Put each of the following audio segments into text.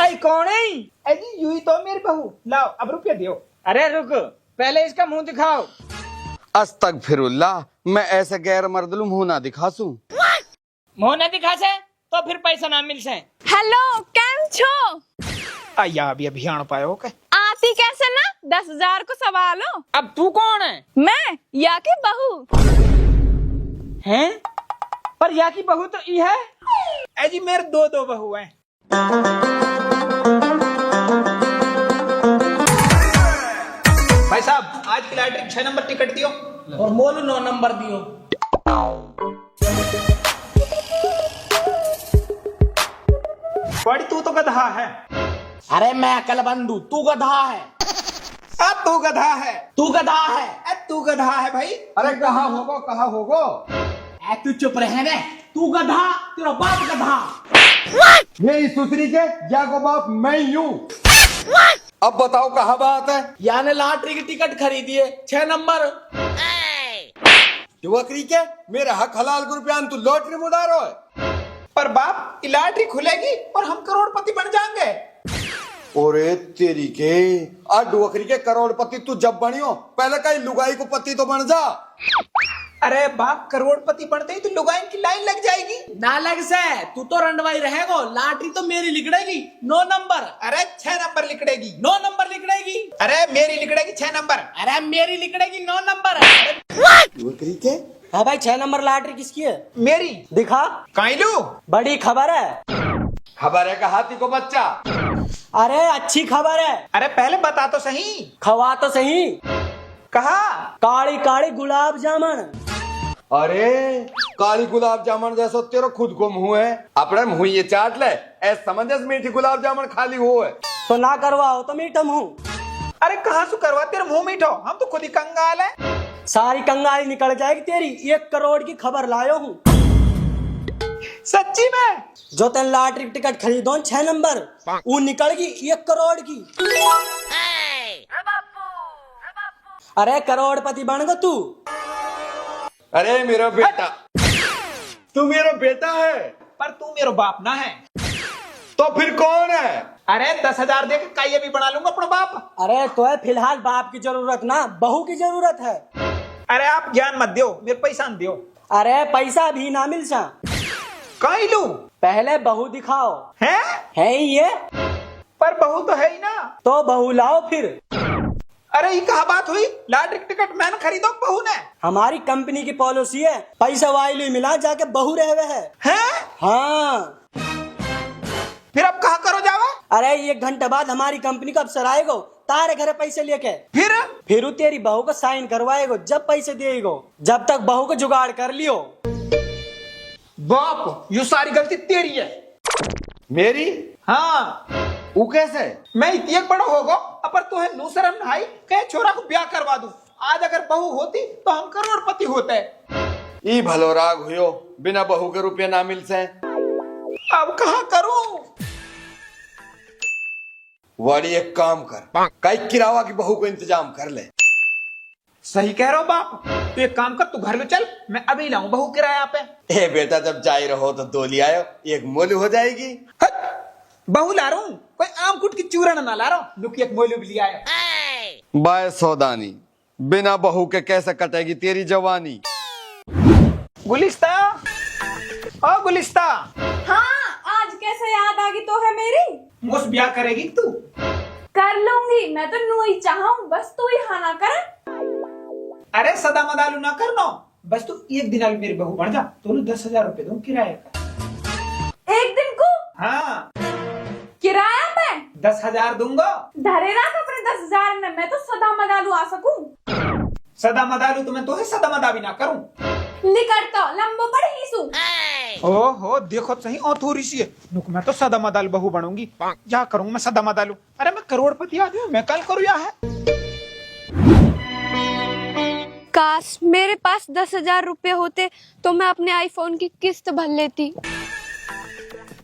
आई कौन है? अजी यूं ही तो मेरी बहू। लाओ अब रुपया दियो। अरे रुक, पहले इसका मुंह दिखाओ। अस्तगफिरुल्लाह, मैं ऐसे गैर मर्दलू मुंह ना दिखासूं। मुंह न दिखा से तो फिर पैसा ना मिल से। हेलो, केम छो? आया अभी आन पायो के। आती कैसे ना, 10,000 को सवालो। अब तू कौन है? मैं या की बहू हैं? पर या की बहू तो ई है। अजी मेरे दो बहू हैं। भाई साहब आज की लॉटरी 6 नंबर टिकट दियो और मोलू 9 नंबर दियो। बड़ी तू तो गधा है। अरे मैं अकल बंधु, तू गधा है। अब तू गधा है। तू गधा है। अब तू गधा है भाई। अरे कहाँ होगो? ए तू चुप रहे ने, तू गधा, तेरा बाप गधा। मेरी सुसरी के जागो बाप मैं यूं। अब बताओ कहाँ बात है? याने लॉटरी की टिकट खरीदी है 6 नंबर। बकरी के मेरे हक हलाल को रुपया तू लॉटरी में उड़ा रहा है। पर बाप ये लॉटरी खुलेगी और हम करोड़पति बन जाएंगे। ओरे तेरी के आज बकरी के करोड़पति तू जब बनियो पहले कहीं लुगाई को पति तो बन जा। अरे बाप करोड़पति बनते ही तो लुगाई की लाइन लग जाएगी। ना लग से, तू तो रंडवाई रहेगो। लॉटरी तो मेरी लिखड़ेगी 9 नंबर। अरे 6 नंबर लिखड़ेगी। 9 नंबर लिखड़ेगी। अरे मेरी लिखड़ेगी 6 नंबर। अरे मेरी लिखड़ेगी 9 नंबर। बकरी के हाँ भाई, 6 नंबर लॉटरी किसकी है? मेरी। दिखा, काइलू बड़ी खबर है। खबर है का हाथी को बच्चा। अरे अच्छी खबर है। अरे पहले बता तो सही। खवा तो सही। कहा? काली काली गुलाब जामुन। अरे काली गुलाब जामुन जैसा तेरा खुद को मुंह है, अपने मुंह ये चाट ले। ऐसा समझ मीठी गुलाब जामुन खाली हो है तो ना करवाओ तो मीठा मुंह। अरे कहाँ से करवा, तेरे मुंह मीठो, हम तो खुद ही कंगाल है। सारी कंगाली निकल जाएगी तेरी। 1 करोड़ की खबर लायो हूँ। सच्ची में? जो तेन लॉटरी की टिकट खरीदो 6 नंबर, वो निकलगी 1 करोड़ की। अरे करोड़पति बन गो तू। अरे मेरा बेटा, तू मेरा बेटा है। पर तू मेरा बाप ना है। तो फिर कौन है? अरे 10,000 दे के काये भी बना लूंगा अपना बाप। अरे तो है फिलहाल बाप की जरूरत ना, बहू की जरूरत है। अरे आप ज्ञान मत दियो, मेरे पैसा न दियो। अरे पैसा भी ना मिल सा। काई लू? पहले बहू दिखाओ। है ये? पर बहू तो है ही ना। तो बहू लाओ फिर। अरे ये कहा बात हुई? लॉटरी टिकट मैंने खरीदो बहू ने। हमारी कंपनी की पॉलिसी है, पैसा वाइल मिला जाके बहू रहे है। हाँ। फिर अब कहा करो जावा? अरे 1 घंटे बाद हमारी कंपनी का अफसर आएगो तारे घरे पैसे लेके। फिर तेरी बहू को साइन करवाएगो, जब पैसे देगो। जब तक बहू को जुगाड़ कर लियो। बाप ये सारी गलती तेरी है। मेरी? हाँ। वो कैसे? मैं इतनी बड़ा होगो अपर तो है नो शर्म नहाई कहे छोरा को ब्याह करवा दूं। आज अगर बहू होती तो हम करोड़पति होते। ई भलो राग हुयो, बिना बहू के रुपये ना मिल से। अब कहाँ करूं? वाड़ी एक काम कर, कई किरावा की बहू को इंतजाम कर ले। सही कह रहा हो बाप। तू एक काम कर, तू घर में चल, मैं अभी लाऊं बहू किराया पे। ए बेटा जब जाई रहो तो दो ले आयो, एक मोलू हो जाएगी। बहू ला रहा हूँ, कोई आम कुट की चूरण ना ला रहा हूँ। लुक एक मोलू भी लिया है। बाय सौदानी, बिना बहू के कैसे कटेगी तेरी जवानी। गुलिस्ता, ओ गुलिस्ता। हाँ, आज कैसे याद आ गई तो है मेरी। मुझसे ब्याह करेगी तू? कर लूंगी, मैं तो नू ही चाहूँ, बस तू ही हाँ ना कर। अरे सदा मदालू ना करनो, बस तू एक दिन आलू मेरी बहू बन जा, तो 10,000 रुपए दूं किराए का। एक दिन को? हाँ। किराया पे 10,000 दूंगा। धरे रख अपने 10,000 में, मैं तो सदा मदालू आ सकूं। सदा मदालू तो मैं तो है सदा मदा भी ना करूं। लिकट तो लंबो पड़ ही सू। ओहो देखो सही औथोरी सी है। नुक मैं तो सदा मदालू बहू बनूंगी। क्या करूं मैं सदा मदालू? अरे मैं करोड़पति आदमी हूं, मैं कल करूं या है। काश मेरे पास 10,000 रुपए होते तो मैं अपने आईफोन की किस्त भर लेती।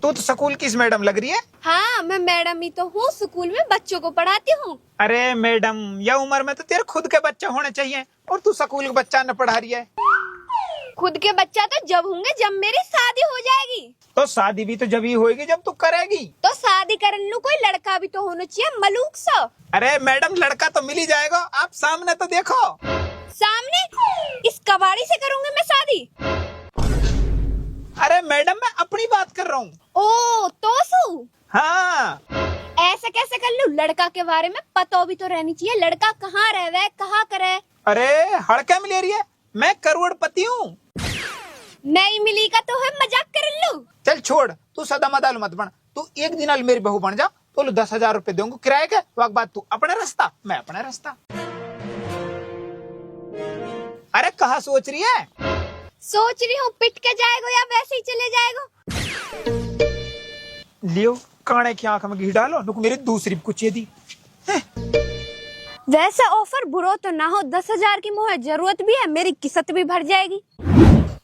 तू तो स्कूल किस मैडम लग रही है? हाँ, मैं मैडम ही तो हूँ, स्कूल में बच्चों को पढ़ाती हूँ। अरे मैडम, यह उम्र में तो तेरे खुद के बच्चे होने चाहिए और तू स्कूल का बच्चा न पढ़ा रही है। खुद के बच्चा तो जब होंगे जब मेरी शादी हो जाएगी। तो शादी भी तो जब ही होगी जब तू करेगी। तो शादी कर लूं, कोई लड़का भी तो होना चाहिए मलूक सा। अरे मैडम लड़का तो मिल ही जाएगा, आप सामने तो देखो। सामने इस कबाड़ी से करूंगी मैं शादी? अरे मैडम मैं अपनी बात कर रहा हूँ। ओ तो सु हाँ ऐसे कैसे कर लूं? लड़का के बारे में पता भी तो रहनी चाहिए, लड़का कहाँ रहे, कहाँ करे। अरे हड़का मिल रही है, मैं करोड़पति हूँ। नहीं मिली का तो है मजाक कर लूं। चल छोड़, तू सदा मदाल मत बन। तू एक दिन आल मेरी बहू बन जा तो 10,000 रुपए दूंगा किराए के। वक्त बाद तू अपना रास्ता, मैं अपना रास्ता। अरे कहाँ सोच रही है? सोच रही हूँ पिट के जाएगा या वैसे ही चले जाएगा। लियो काने की आंख में घी डालो, नुक मेरी दूसरी कुछ दी। वैसे ऑफर बुरा तो ना हो, 10,000 की मुझे जरूरत भी है, मेरी किस्मत भी भर जाएगी।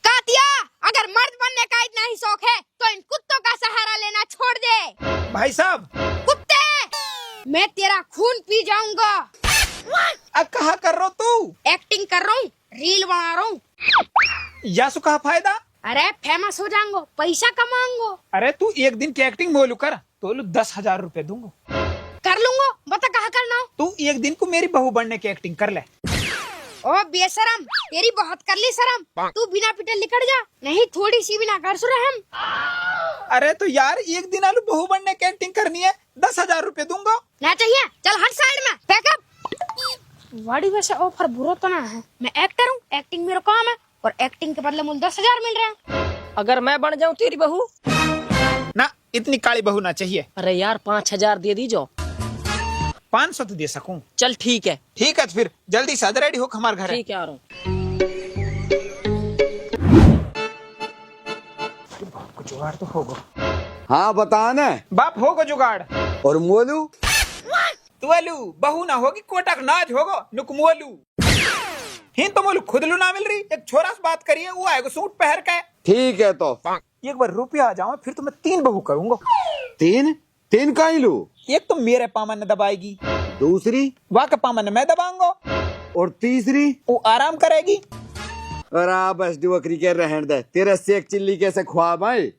कातिया, अगर मर्द बनने का इतना ही शौक है तो इन कुत्तों का सहारा लेना छोड़ दे। भाई साहब कुत्ते, मैं तेरा खून पी जाऊंगा। कहा कर रहा तू? एक्टिंग कर रहा हूँ, रील बना रहा हूँ। यासु कहा फायदा? अरे फेमस हो जाऊंगा, पैसा कमाऊंगा। अरे तू एक दिन की एक्टिंग मोलू कर तो 10,000 रुपए दूंगा। कर लूंगा, बता कहाँ करना। तू एक दिन को मेरी बहू बनने की एक्टिंग कर ले। ओ बेशरम, तेरी बहुत कर ली शर्म। तू बिना पिटे निकल जा, नहीं थोड़ी सी भी ना कर सुरहम। अरे तो यार एक दिन आलू बहू बनने की एक्टिंग करनी है, 10,000 रुपए दूंगा। ना चाहिए, चल हट साइड में, पैकअप। वाड़ी वैसे ऑफर बुरा तो ना है, मैं एक्टर हूँ, एक्टिंग मेरा काम है और एक्टिंग के बदले मुझे 10,000 मिल रहा है। अगर मैं बन जाऊं तेरी बहू? ना इतनी काली बहू ना चाहिए। अरे यार 5,000 दे दीजो। 500 तो दे सकूं। चल ठीक है। ठीक है तो फिर जल्दी से रेडी हो, हमारे घर है। ठीक है आ रहा हूँ। कुछ जुगाड़ तो होगा। हाँ बता न। बाप होगा जुगाड़। और मोलू? तुअलू बहू ना होगी, कोटक नाच होगा, नुक मोलू। हिन तो मोलू खुद लू ना मिल रही। एक छोरा से बात करिए, वो आएगा सूट पहन के। ठीक है तो एक बार रुपया आ जाओ फिर तो मैं 3 बहू करूंगा। 3 का ही लू? एक तो मेरे पामन ने दबाएगी, दूसरी वहाँ के पामन मैं दबाऊंगा, और तीसरी वो आराम करेगी। अरे बस बकरी के रहन दे, तेरे सेक चिल्ली कैसे ख्वाब आए।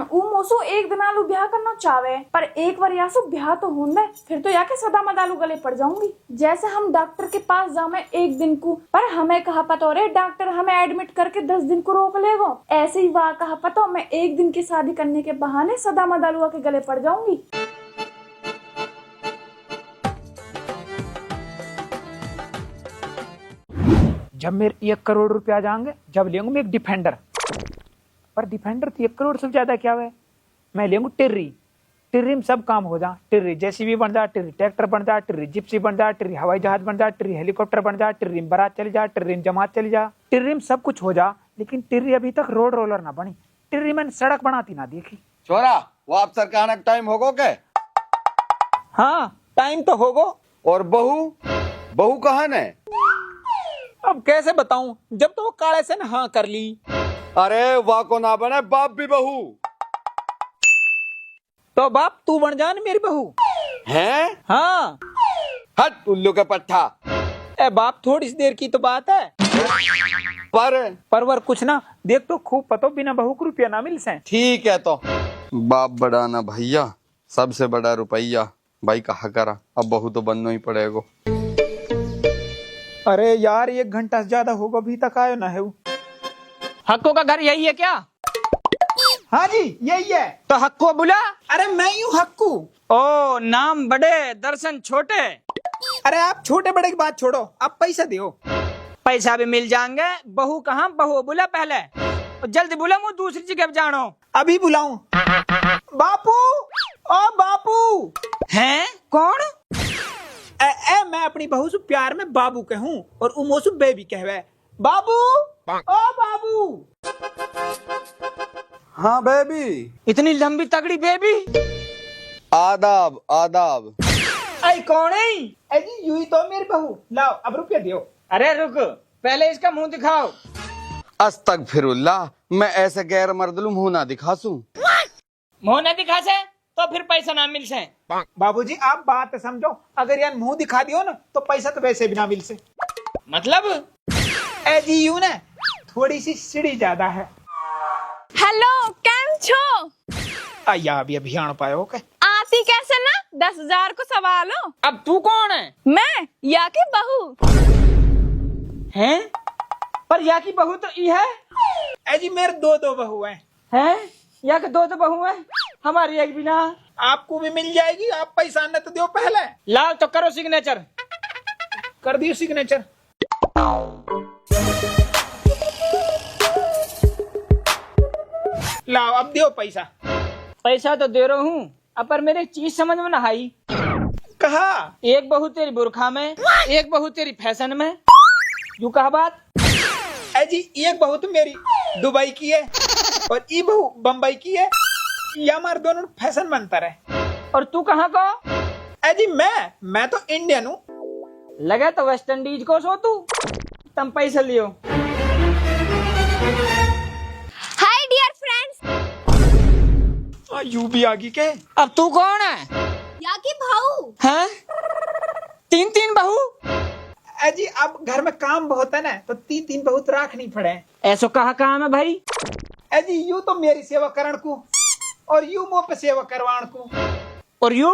ऊ मोसो एक दिन आलू ब्याह करना चाहे, पर एक बार यासु ब्याह तो होने फिर तो याके सदा मदालू गले पड़ जाऊंगी। जैसे हम डॉक्टर के पास जामे एक दिन को, पर हमें कहा पता रे डॉक्टर हमें एडमिट करके 10 दिन को रोक लेगो। ऐसे ही वहाँ कहा पता मैं एक दिन की शादी करने के बहाने सदा मदालुआ के गले पड़ जाऊंगी। जब मेरे 1 करोड़ रुपया जाएंगे, जब लेंगे मैं एक डिफेंडर। पर डिफेंडर तो 1 करोड़ से ज्यादा क्या है। मैं लेंगे टिर्री। टिर्री में सब काम हो जा। टिर्री जेसीबी बन जा, टिर्री ट्रैक्टर बन जा, टिर्री जिप्सी बन जा, टिर्री हवाई जहाज बन जा, टिर्री हेलीकॉप्टर बन जा, टिर्री में बारात चली जा, टिर्री में जमात चली जा। टिर्री में सब कुछ हो जा, लेकिन टिर्री अभी तक रोड रोलर ना बनी। टिर्री मैंने सड़क बनाती ना देखी। छोरा वो आप सरकार टाइम होगो के? हाँ टाइम तो होगो। और बहू कहाँ ने? अब कैसे बताऊं, जब तो वो काले से ने हाँ कर ली। अरे वाह को ना बने बाप भी बहू। तो बाप तू बन जा मेरी बहू। हैं? हाँ। हट उल्लू का पट्टा। ए बाप थोड़ी सी देर की तो बात है। परवर कुछ ना देख तो खूब पतो, बिना बहू को रुपया ना मिल से। ठीक है तो बाप बड़ा ना भैया, सबसे बड़ा रुपया। भाई कहा करा, अब बहू तो बनना ही पड़ेगा। अरे यार 1 घंटा से ज्यादा होगा, अभी तक आयो ना है वो। हक्को का घर यही है क्या? हाँ जी यही है। तो हक्को बुला। अरे मैं ही हूँ हक्कू। ओ नाम बड़े दर्शन छोटे। अरे आप छोटे बड़े की बात छोड़ो, आप पैसा दो। पैसा भी मिल जाएंगे। बहू कहाँ, बहू बुला पहले, जल्दी बुला, मुझे दूसरी जगह जानो। अभी बुलाऊं? बापू, ओ बापू। हैं कौन? मैं अपनी बहू से प्यार में बाबू कहूँ और उमोसु बेबी कहवे। बाबू, ओ बाबू। हाँ बेबी। इतनी लंबी तगड़ी बेबी। आदाब आदाब। आई कौन है? अजी यूं ही तो मेरी बहू। लाओ अब रुपया दियो। अरे रुक, पहले इसका मुंह दिखाओ। अस्तगफिरुल्लाह, मैं ऐसे गैर मर्दलू मुंह ना दिखासूं। मुंह न दिखा से तो फिर पैसा ना मिल से। बाबूजी आप बात समझो, अगर यार मुंह दिखा दियो ना तो पैसा तो वैसे भी ना मिल से। मतलब जी यूं ना थोड़ी सी सीढ़ी ज्यादा है। हेलो कैम छो आया अभी अभियान पायो के आती कैसे ना 10,000 को सवालो। अब तू कौन है? मैं या की बहू। हैं? पर या की बहू तो ई है। ए जी मेरे दो बहू हैं? या के दो बहू है, हमारी एक भी ना। आपको भी मिल जाएगी, आप पैसा न तो दो पहले। लाओ तो करो सिग्नेचर। कर दियो सिग्नेचर। लाओ अब दियो पैसा। पैसा तो दे रहा हूँ, अब पर मेरे चीज समझ में ना आई। कहा एक बहू तेरी बुरखा में, एक बहू तेरी फैशन में। यूं कहा बात। ए जी एक बहू तो मेरी दुबई की है और ई बहू बम्बई की है। ये हमारे दोनों फैशन बनता रहे। और तू कहाँ का? ए जी मैं तो इंडियन हूँ। लगा तो वेस्ट इंडीज को सो तू। तुम पैसा लियो। Hi dear friends. यू भी आगी के। अब तू कौन है? या की भाऊ। हैं? तीन बहू? ए जी अब घर में काम बहुत है ना, तो तीन बहुत रखनी पड़े। ऐसो कहा काम है भाई? ए जी यू तो मेरी सेवा करण को और यू मुँह पे सेवा करवाण को। और यू?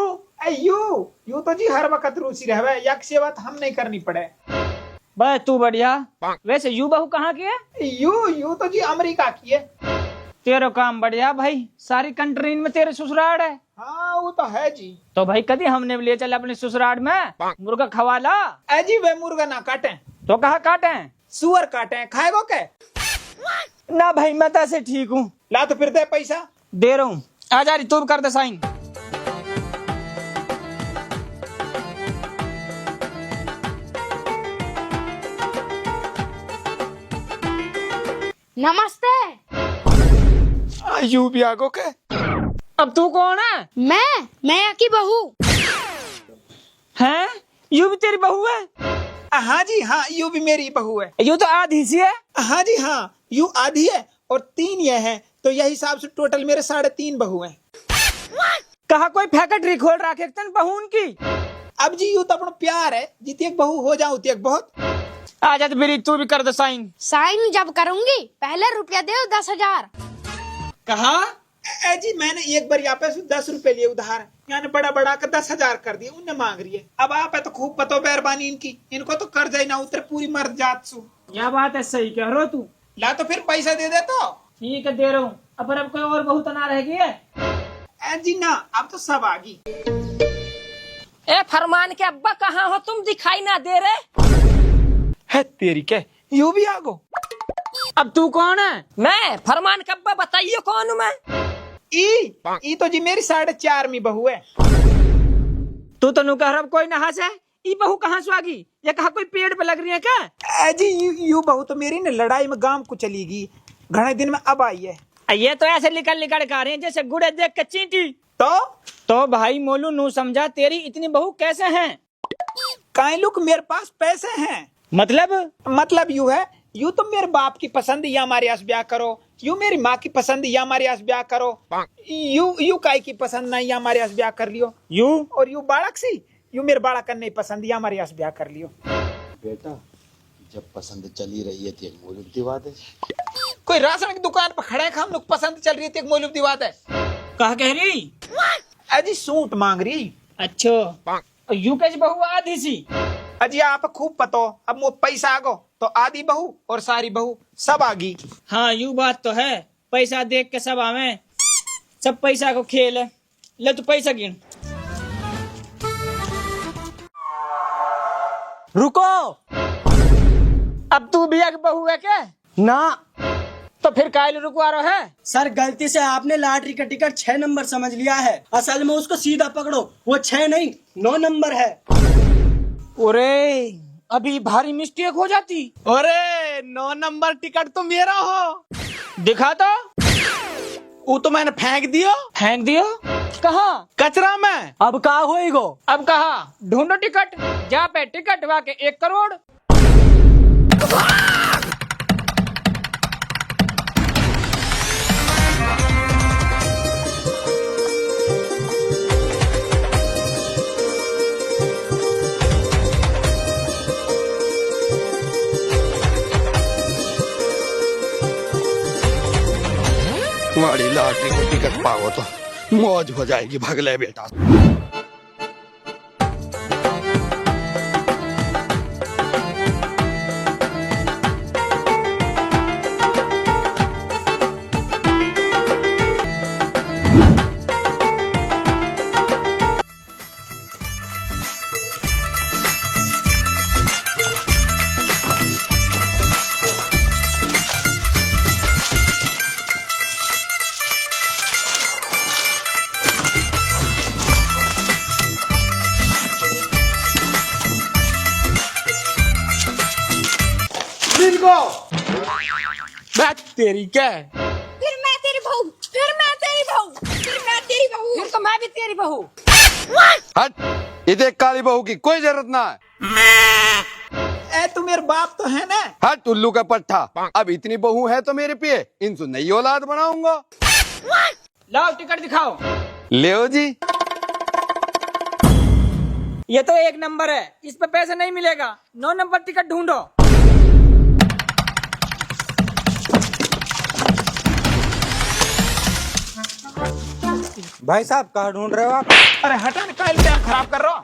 यू तो जी हर वक्त रूसी रहे, यक सेवा तो हम नहीं करनी पड़े। बस तू बढ़िया। वैसे यू बहू कहाँ की है? यू तो जी अमेरिका की है। तेरा काम बढ़िया भाई, सारी कंट्री में तेरे ससुराल है। हाँ वो तो है जी। तो भाई कभी हमने भी ले चल अपने ससुराल में मुर्गा खवाला। ए जी वे मुर्गा ना काटे तो कहा काटे? सुअर काटे, खाएगो के? ना भाई मैं तो ऐसे ठीक हूँ। ला तो फिर दे पैसा। दे रहा हूँ, आ जा रही तू भी कर दे साइन। नमस्ते। यू भी आगो के। अब तू कौन है? मैं या की बहू। हैं? यू भी तेरी बहू है? हाँ जी हाँ, यू भी मेरी बहू है। यू तो आधी सी है। हाँ जी हाँ, यू आधी है और 3 ये है, तो यही हिसाब से टोटल मेरे 3.5 बहू हैं। कहा कोई फैक्ट्री खोल रखे बहू उनकी। अब जी यू तो अपना प्यार है, जीती एक बहू हो जाऊँ उती एक बहुत। आ जा तो मेरी तू भी कर दे साइन। साइन जब करूंगी पहले रुपया दे 10,000। कहा ए जी मैंने एक बार यहाँ पे 10 रुपए लिए उधार, यानी बड़ा कर 10,000 कर दिए। उन्हें मांग रही है। अब आप है तो खूब पतो मेहरबानी इनकी, इनको तो कर्ज ही ना उतरे पूरी मर्द जात सु। क्या बात है, सही कह रहे हो तू। ला तो फिर पैसा दे दे तो। ठीक है दे रहा हूँ। अब कोई और बहू तो ना रह गई है? ए जी ना, अब तो सब आ गई। ए फरमान के अब्बा कहाँ हो तुम, दिखाई ना दे रहे? है तेरी के, यू भी आगो। अब तू कौन है? मैं फरमान के अब्बा, बताइए कौन हूँ मैं? ई तो जी मेरी 4.5वीं बहू है। तू तो नु कह रहा कोई नहा से। ई बहू कहाँ से आ गई? ये कहा कोई पेड़ पे लग रही है क्या? ए जी यू बहू तो मेरी ने लड़ाई में गांव को चली गई, घने दिन में अब आई है। ये तो ऐसे निकल कर रहे हैं जैसे गुड़े देख के चींटी। तो भाई मोलू नू समझा, तेरी इतनी बहू कैसे हैं? काई लुक मेरे पास पैसे हैं। मतलब यू है, यू तो मेरे बाप की पसंद या हमारे यहाँ ब्याह करो, यू मेरी माँ की पसंद या हमारे यहाँ ब्याह करो, यू काई की पसंद नहीं या हमारे यहाँ ब्याह कर लियो, और यू बालक सी, यू मेरे बालक करने नहीं पसंद या हमारे यहाँ ब्याह कर लियो। बेटा जब पसंद चली रही है तो एक मौलूद दिवा दे। कोई राशन की दुकान पर खड़े हम लोग, पसंद चल रही थी, एक मौलूद दिवा दे। कहा कह रही? अजी सूट मांग रही। अच्छा यू कैसे बहू आधी सी? अजी आप खूब पतो, अब मुझ पैसा आगो तो आधी बहू और सारी बहू सब आ गई। हाँ यू बात तो है, पैसा देख के सब आवे, सब पैसा को खेल है। ले तू पैसा गिन। रुको। अब तू भी एक बहू है क्या? ना तो फिर कायल रुकवा रहा है? सर, गलती से आपने लॉटरी का टिकट 6 नंबर समझ लिया है। असल में उसको सीधा पकड़ो, वो 6 नहीं 9 नंबर है। अरे अभी भारी मिस्टेक हो जाती। अरे 9 नंबर टिकट तो मेरा हो। दिखा तो। वो तो मैंने फेंक दियो। फेंक दियो? कहाँ? कचरा में। अब कहा होएगो? अब कहा ढूंढो टिकट, जा पे टिकट वाके 1 करोड़। वाह बड़ी लॉटरी को टिकट पाओ तो मौज हो जाएगी। भगले बेटा। तेरी क्या फिर मैं तेरी बहू, फिर मैं तेरी बहू, फिर मैं तेरी बहू, फिर तो मैं भी तेरी बहू। हट, इधर काली बहू की कोई जरूरत ना है। ए तू मेरे बाप तो है ना। हट उल्लू का पट्टा। अब इतनी बहू है तो मेरे पे इनसे नई औलाद बनाऊंगा। लाओ टिकट दिखाओ। ले जी। ये तो 1 नंबर है, इस पे पैसे नहीं मिलेगा। 9 नंबर टिकट ढूंढो। भाई साहब कहाँ ढूंढ रहे हो आप? अरे हटा ना, काहे टाइम खराब कर रहा हो?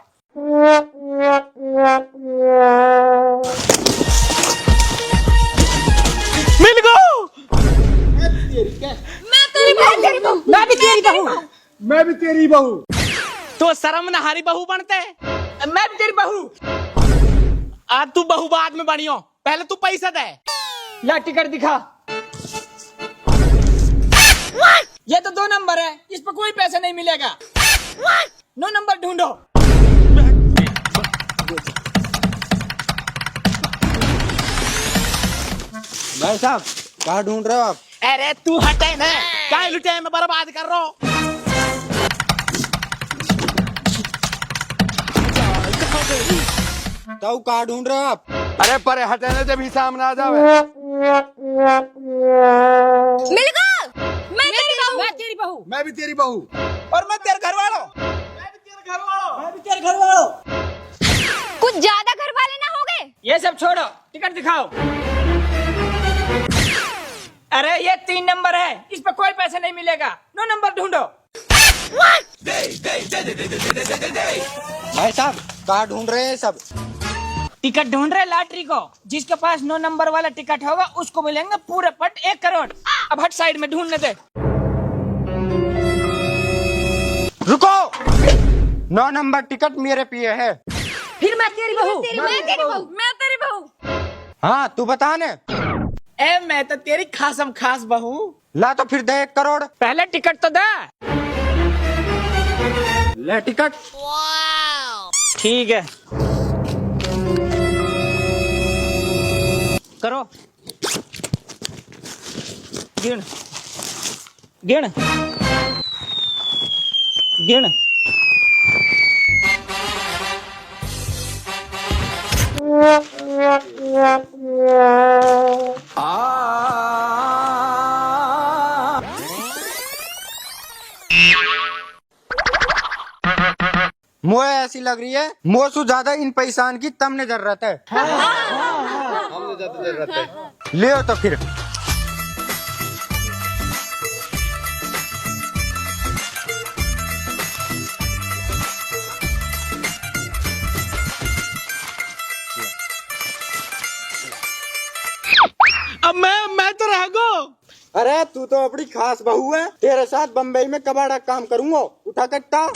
मिल गो। मैं तेरी बहू, मैं भी तेरी बहू। मैं भी तेरी बहू। तो शर्म नहारी बहू बनते। मैं भी तेरी बहू। आज तू बहू बाद में बनियो, पहले तू पैसा दे। ला टिकट दिखा। ये तो 2 नंबर है, इस पर कोई पैसा नहीं मिलेगा। 9 नंबर ढूंढो। भाई साहब कहाँ ढूंढ रहे हो आप? अरे तू हटे ना, काहे लुटे में बर्बाद कर रहा हो? ताऊ कहाँ ढूंढ रहे हो आप? अरे परे हटाने जब ही सामने आ जावे। मिल गो। मैं तेरी बहू, मैं तेरी बहू। मैं भी तेरी बहू। और मैं तेरे घर वालों। मैं भी तेरे घर वालों। मैं भी तेरे घर वालों। कुछ ज्यादा घर वाले ना हो गए? ये सब छोड़ो, टिकट दिखाओ। अरे ये 3 नंबर है, इस पर कोई पैसे नहीं मिलेगा। 9 नंबर ढूंढो। भाई साहब कहाँ ढूंढ रहे हैं सब? टिकट ढूंढ रहे लॉटरी को। जिसके पास 9 नंबर वाला टिकट होगा उसको मिलेंगे पूरे पट 1 करोड़। अब हट साइड में ढूंढने दे। रुको, 9 नंबर टिकट मेरे पिए है। फिर मैं तेरी बहू। मैं तेरी बहू, मैं तेरी बहू। हाँ तू बता ने। ए मैं तो तेरी खासम खास बहू। ला तो फिर दे 1 करोड़। पहले टिकट तो दे। ले टिकट। ठीक है, करो। गिन गिन गिन। मुझे ऐसी लग रही है मोसू ज्यादा इन पैसान की तमने जरूरत है। हमने ज्यादा जरूरत है। ले तो फिर। अब मैं तो रह गो। अरे तू तो अपनी खास बहू है, तेरे साथ बम्बई में कबाड़ा काम करूंगा। उठा कट्टा।